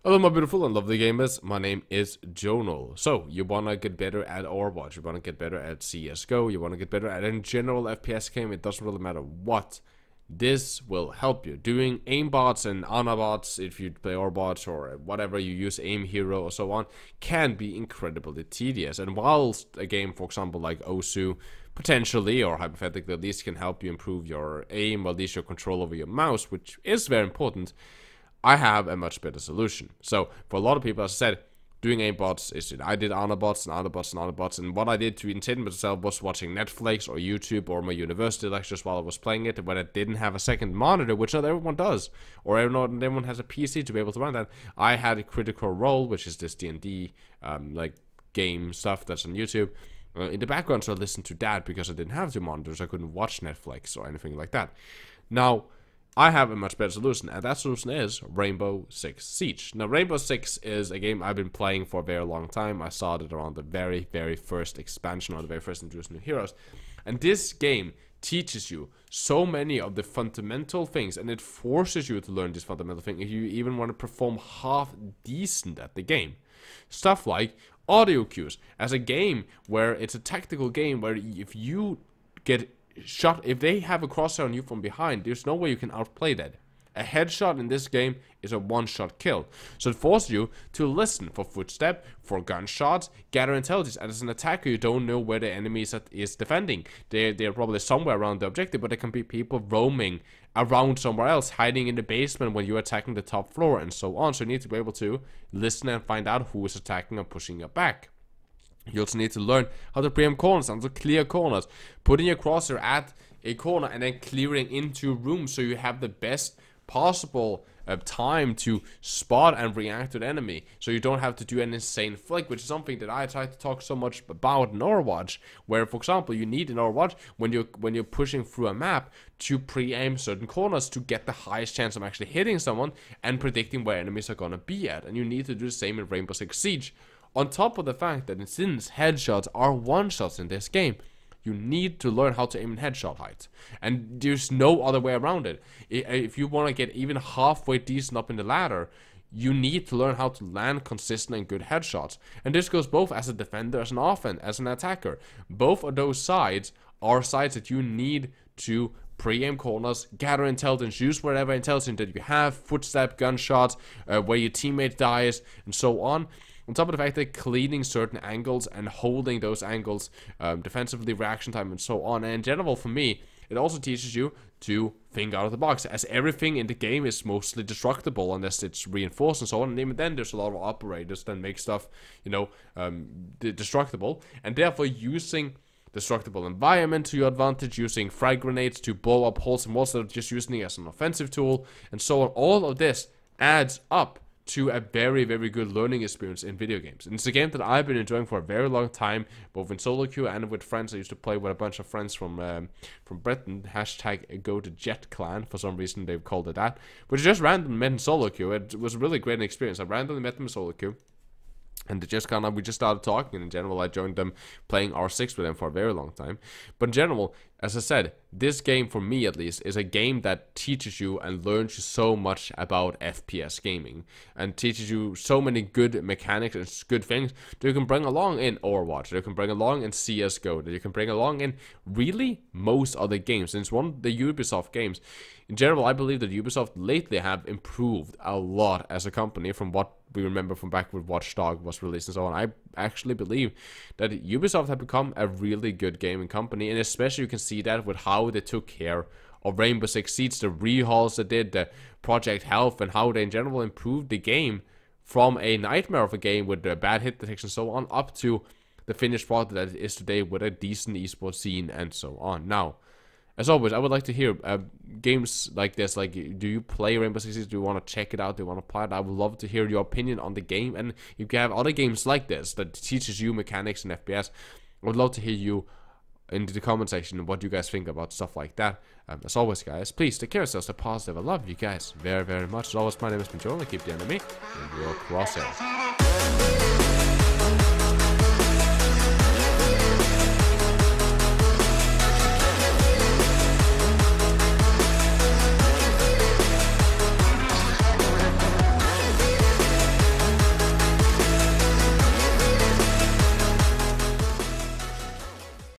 Hello my beautiful and lovely gamers, my name is Jonal. So, you wanna get better at Overwatch, you wanna get better at CSGO, you wanna get better at any general FPS game, it doesn't really matter what. This will help you. Doing aimbots and anabots, if you play Overwatch or whatever you use, aim hero or so on, can be incredibly tedious. And whilst a game, for example, like Osu, potentially or hypothetically at least can help you improve your aim, or at least your control over your mouse, which is very important, I have a much better solution. So for a lot of people, as I said, doing aimbots is it. I did anabots and anabots and anabots, and what I did to entertain myself was watching Netflix or YouTube or my university lectures while I was playing it. When I didn't have a second monitor, which not everyone does, or not everyone has a PC to be able to run that, I had a Critical Role, which is this D&D like game stuff that's on YouTube. In the background, so I listened to that because I didn't have two monitors. I couldn't watch Netflix or anything like that. Now, I have a much better solution, and that solution is Rainbow Six Siege. Now, Rainbow Six is a game I've been playing for a very long time. I started around the very first expansion, or the very first introduced new heroes. And this game teaches you so many of the fundamental things, and it forces you to learn these fundamental things if you even want to perform half decent at the game. Stuff like audio cues. As a game where it's a tactical game where if you get shot, if they have a crosshair on you from behind, there's no way you can outplay that. A headshot in this game is a one-shot kill. So it forces you to listen for footstep, for gunshots, gather intelligence. And as an attacker, you don't know where the enemy is defending. They're probably somewhere around the objective, but there can be people roaming around somewhere else, hiding in the basement when you're attacking the top floor, and so on. So you need to be able to listen and find out who is attacking and pushing you back. You also need to learn how to preempt corners and to clear corners. Putting your crosshair at a corner and then clearing into rooms so you have the best possible time to spot and react to the enemy. So you don't have to do an insane flick, which is something that I try to talk so much about in Overwatch. Where, for example, you need in Overwatch when you're pushing through a map to pre-aim certain corners to get the highest chance of actually hitting someone and predicting where enemies are gonna be at. And you need to do the same in Rainbow Six Siege. On top of the fact that since headshots are one-shots in this game, you need to learn how to aim in headshot height. And there's no other way around it. If you want to get even halfway decent up in the ladder, you need to learn how to land consistent and good headshots. And this goes both as a defender, as an offense, as an attacker. Both of those sides are sides that you need to pre-aim corners, gather intelligence, use whatever intelligence that you have, footstep, gunshots, where your teammate dies, and so on. On top of the fact that cleaning certain angles and holding those angles defensively, reaction time, and so on. And in general, for me, it also teaches you to think out of the box, as everything in the game is mostly destructible unless it's reinforced and so on. And even then, there's a lot of operators that make stuff, you know, destructible. And therefore, using destructible environment to your advantage, using frag grenades to blow up holes in walls, instead of just using it as an offensive tool, and so on. All of this adds up to a very good learning experience in video games. And it's a game that I've been enjoying for a very long time, both in solo queue and with friends. I used to play with a bunch of friends from Britain, hashtag go to Jet Clan, for some reason they've called it that, which just randomly met in solo queue. It was a really great experience. I randomly met them in solo queue, and we just started talking, and in general I joined them playing R6 with them for a very long time. But in general, as I said, this game, for me at least, is a game that teaches you and learns you so much about FPS gaming, and teaches you so many good mechanics and good things that you can bring along in Overwatch, that you can bring along in CSGO, that you can bring along in really most other games. And it's one of the Ubisoft games. In general, I believe that Ubisoft lately have improved a lot as a company from what we remember from back when Watch Dogs was released and so on. I actually believe that Ubisoft have become a really good gaming company, and especially you can see that with how they took care of Rainbow Six Siege, the rehauls they did, the Project Health, and how they in general improved the game from a nightmare of a game with bad hit detection and so on, up to the finished product that it is today with a decent esports scene and so on. Now, as always, I would like to hear games like this. Like, do you play Rainbow Six Siege? Do you want to check it out? Do you want to play it? I would love to hear your opinion on the game. And if you have other games like this that teaches you mechanics and FPS, I would love to hear you in the comment section what you guys think about stuff like that. As always, guys, please take care of yourselves. Stay positive. I love you guys very much. As always, my name is Jonal. Keep the enemy in your crosshairs.